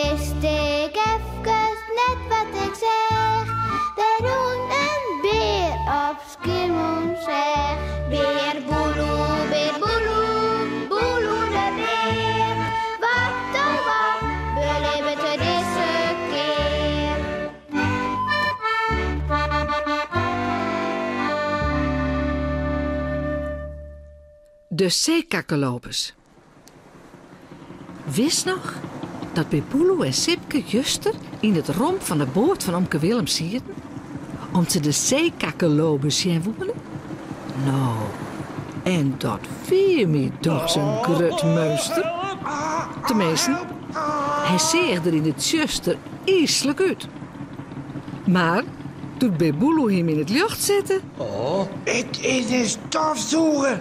wist ik even net wat ik zeg. Er woont een beer op Schiermonnikoog. Beer boeloe, boeloe de beer. Wat oh wat, beleven te deze keer. De zeekakkerlopers. Wist nog dat Beboeloe en Sipke juster in het romp van de boot van omke Willem sierden? Om ze de zeekakkerlopers zien wonen? Nou, en dat viel me toch zo'n grut meester. Tenminste, hij zeeg er in het juster iselijk uit. Maar toen Beboeloe hem in het lucht zette... Het is een stofzuiger.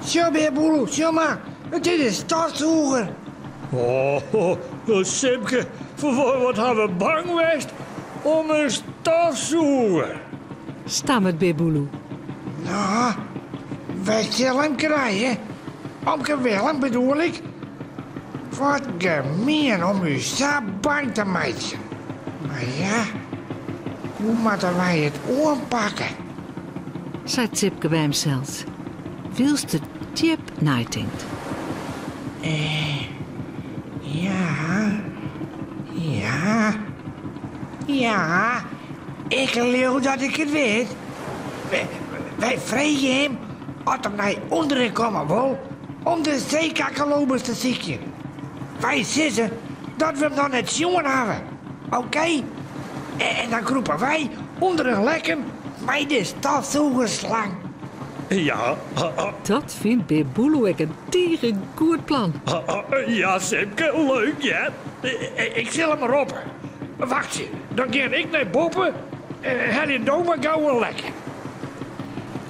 Zo, Beboeloe, zo maar. Het is een stofzuiger. Sipke, voor wat hebben we bang geweest om een stofzuiger? Stammert Beboeloe. Nou, wij zullen hem krijgen. Omke Willem bedoel ik. Wat gemeen om u zo bang te maken. Maar ja, hoe moeten wij het aanpakken? Zei Sipke bij hemzelf. Wils de tip nijtinkt. Ja, ik geloof dat ik het weet. Wij vregen hem als hij naar onderen komen wil om de zeekakkerlopers te zieken. Wij zeggen dat we hem dan het jongen hebben. Oké? En dan roepen wij onder een lekken met de stofzuigerslang. Ja, Dat vindt Beboeloe een tegen goed plan. ja, Sipke, leuk, ja. Ik zal hem erop. Wacht je, dan ga ik naar boven en hij in Doma gauw lekker.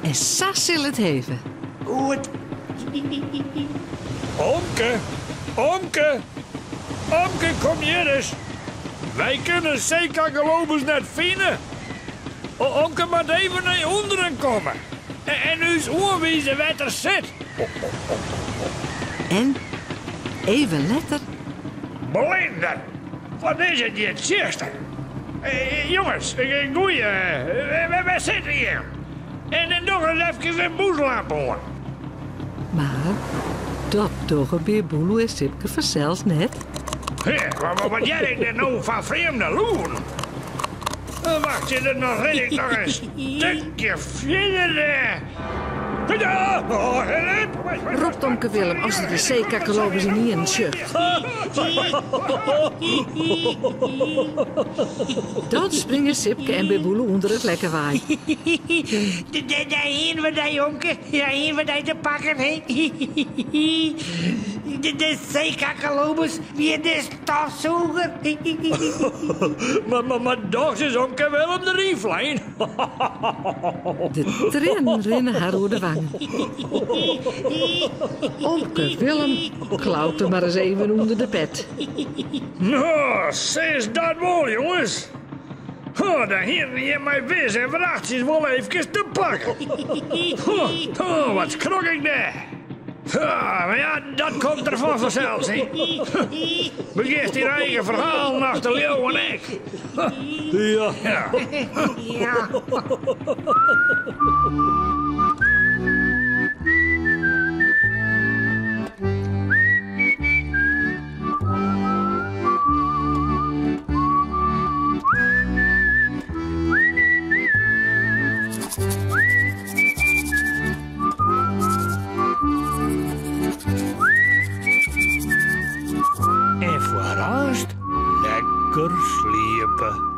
En Sas zal het heven. Goed. Omke, kom hier eens. Wij kunnen zeekakkerlopers net vinden. Omke moet even naar onderen komen. En u is oorwijzen wat er zit. En, even letter, Belinda, wat is het hier, zuster? Jongens, goeie, we zitten hier. En nog eens even een boezelaar horen. maar dat toch Beboeloe en Sipke vanzelfs net. Wat jij denkt er nou van vreemde loeren? Wacht je er nog, red ik nog een stukje verder. Ja, Roept omke Willem als hij de zeekakkerlopers in hier zucht. Dan springen Sipke en Beboeloe onder het lekker waai. Daarheen we die, Omke. Daarheen we die te pakken, hè. De zeekakkerlopers weer de stofzuiger. maar doch is Omke Willem de rieflijn. De tranen rennen haar door de wangen. Omke Willem klautert maar eens even onder de pet. Nou, is dat wel, jongens. Dan hier je mij wis en vrachtjes wel even te pakken. Wat krok ik daar. Maar ja, dat komt er vanzelf, hè. Begint je eigen verhaal naar de leeuw en ik. Ja. Ja. En voor rust, lekker sliepen.